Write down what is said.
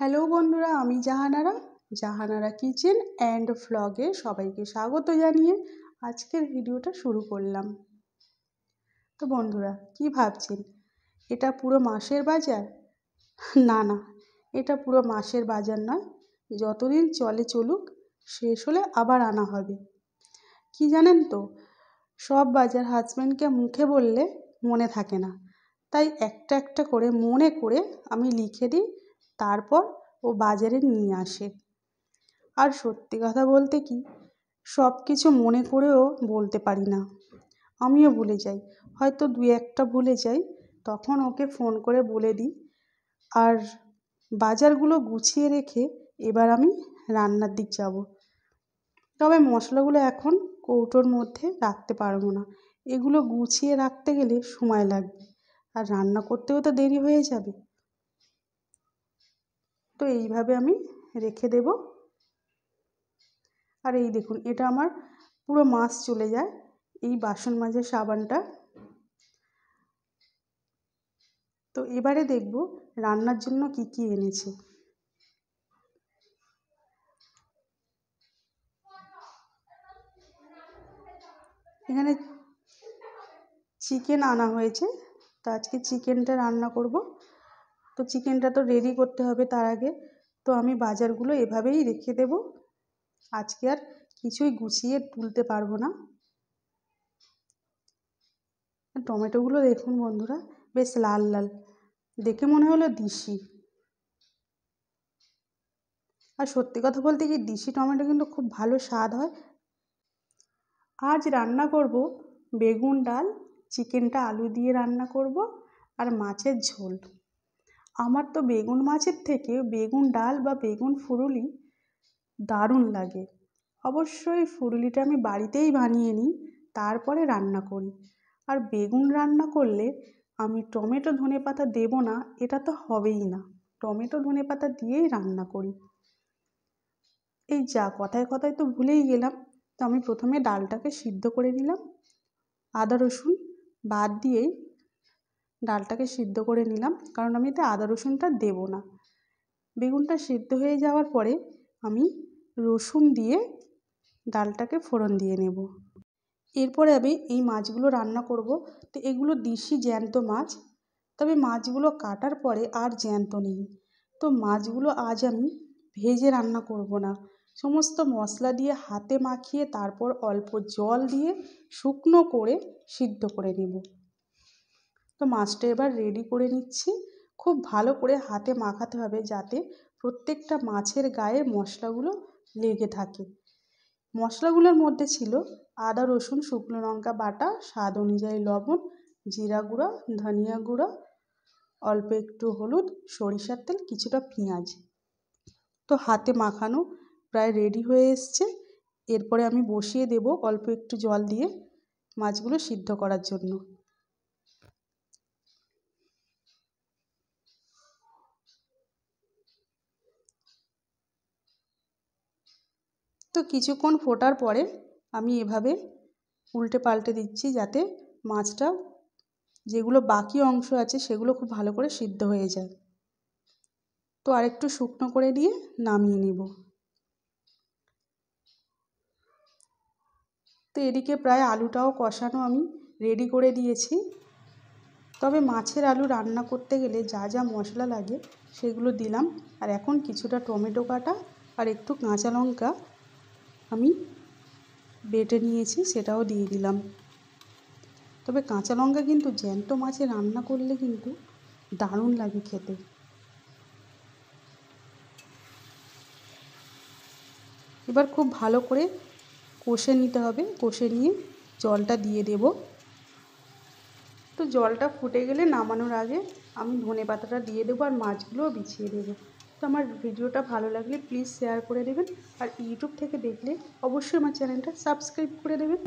Hello বন্ধুরা, আমি Jahanara kitchen and ভ্লগে সবাইকে স্বাগত জানিয়ে আজকের ভিডিওটা শুরু করলাম। তো বন্ধুরা, কি ভাবছেন এটা পুরো মাসের বাজার? না, এটা পুরো মাসের বাজার নয়। যতদিন চলে চলুক, শেষ হলে আবার আনা হবে। কি জানেন তো, সব বাজার হাজব্যান্ডকে মুখে বললে মনে থাকে না, তাই একটা একটা করে মনে করে আমি লিখে দিই, তারপর ও বাজারে নিয়ে আসে। আর সত্যি কথা বলতে কি, সব কিছু মনে করেও বলতে পারি না, আমিও ভুলে যাই। হয়তো দুই একটা ভুলে যাই, তখন ওকে ফোন করে বলে দিই। আর বাজারগুলো গুছিয়ে রেখে এবার আমি রান্নার দিক যাব। তবে মশলাগুলো এখন কৌটোর মধ্যে রাখতে পারবো না, এগুলো গুছিয়ে রাখতে গেলে সময় লাগবে, আর রান্না করতেও তো দেরি হয়ে যাবে। তো এইভাবে আমি রেখে দেব। আর এই দেখুন, এটা আমার পুরো মাস চলে যায় এই বাসন মাজার সাবানটা। তো এবারে দেখব রান্নার জন্য কি কি এনেছে। এখানে চিকেন আনা হয়েছে, তো আজকে চিকেনটা রান্না করব। তো চিকেনটা তো রেডি করতে হবে তার আগে, তো আমি বাজারগুলো এভাবেই রেখে দেব। আজকে আর কিছুই গুছিয়ে তুলতে পারবো না। টমেটোগুলো দেখুন বন্ধুরা, বেশ লাল লাল, দেখে মনে হলো দেশি। আর সত্যি কথা বলতে কি, দেশি টমেটো কিন্তু খুব ভালো স্বাদ হয়। আজ রান্না করব বেগুন ডাল, চিকেনটা আলু দিয়ে রান্না করব, আর মাছের ঝোল। আমার তো বেগুন মাছের থেকে বেগুন ডাল বা বেগুন ফুরুলি দারুণ লাগে। অবশ্যই ফুরুলিটা আমি বাড়িতেই বানিয়ে নিই, তারপরে রান্না করি। আর বেগুন রান্না করলে আমি টমেটো ধনেপাতা দেবো না, এটা তো হবেই না। টমেটো ধনেপাতা দিয়েই রান্না করি। এই যা, কথায় কথায় তো ভুলেই গেলাম। তো আমি প্রথমে ডালটাকে সিদ্ধ করে নিলাম, আদা রসুন বাদ দিয়েই ডালটাকে সিদ্ধ করে নিলাম, কারণ আমি এতে আদা রসুনটা দেবো না। বেগুনটা সিদ্ধ হয়ে যাওয়ার পরে আমি রসুন দিয়ে ডালটাকে ফোড়ন দিয়ে নেব। এরপরে আমি এই মাছগুলো রান্না করব। তো এগুলো দেশি জ্যান্ত মাছ, তবে মাছগুলো কাটার পরে আর জ্যান্ত নেই। তো মাছগুলো আজ আমি ভেজে রান্না করব না, সমস্ত মশলা দিয়ে হাতে মাখিয়ে তারপর অল্প জল দিয়ে শুকনো করে সিদ্ধ করে নেব। তো মাছটা এবার রেডি করে নিচ্ছি। খুব ভালো করে হাতে মাখাতে হবে, যাতে প্রত্যেকটা মাছের গায়ে মশলাগুলো লেগে থাকে। মশলাগুলোর মধ্যে ছিল আদা রসুন শুকনো লঙ্কা বাটা, স্বাদ অনুযায়ী লবণ, জিরা গুঁড়ো, ধনিয়া গুঁড়ো, অল্প একটু হলুদ, সরিষার তেল, কিছুটা পেঁয়াজ। তো হাতে মাখানো প্রায় রেডি হয়ে এসছে। এরপরে আমি বসিয়ে দেব অল্প একটু জল দিয়ে মাছগুলো সিদ্ধ করার জন্য। তো কিছুক্ষণ ফোটার পরে আমি এভাবে উল্টে পাল্টে দিচ্ছি, যাতে মাছটা যেগুলো বাকি অংশ আছে সেগুলো খুব ভালো করে সিদ্ধ হয়ে যায়। তো আরেকটু শুকনো করে দিয়ে নামিয়ে নেব। তো এদিকে প্রায় আলুটাও কষানো আমি রেডি করে দিয়েছি। তবে মাছের আলু রান্না করতে গেলে যা যা মশলা লাগে সেগুলো দিলাম। আর এখন কিছুটা টমেটো কাটা আর একটু কাঁচা লঙ্কা আমি বেটে নিয়েছি, সেটাও দিয়ে দিলাম। তবে কাঁচা লঙ্কা কিন্তু জ্যান্ত মাছে রান্না করলে কিন্তু দারুণ লাগে খেতে। এবার খুব ভালো করে কষে নিতে হবে, কষে নিয়ে জলটা দিয়ে দেব। তো জলটা ফুটে গেলে নামানোর আগে আমি ধনেপাতাটা দিয়ে দেবো, আর মাছগুলোও বিছিয়ে দেবো। তো আমার ভিডিওটা ভালো লাগলে প্লিজ শেয়ার করে দেবেন, আর ইউটিউব থেকে দেখলে অবশ্যই আমার চ্যানেলটা সাবস্ক্রাইব করে দেবেন।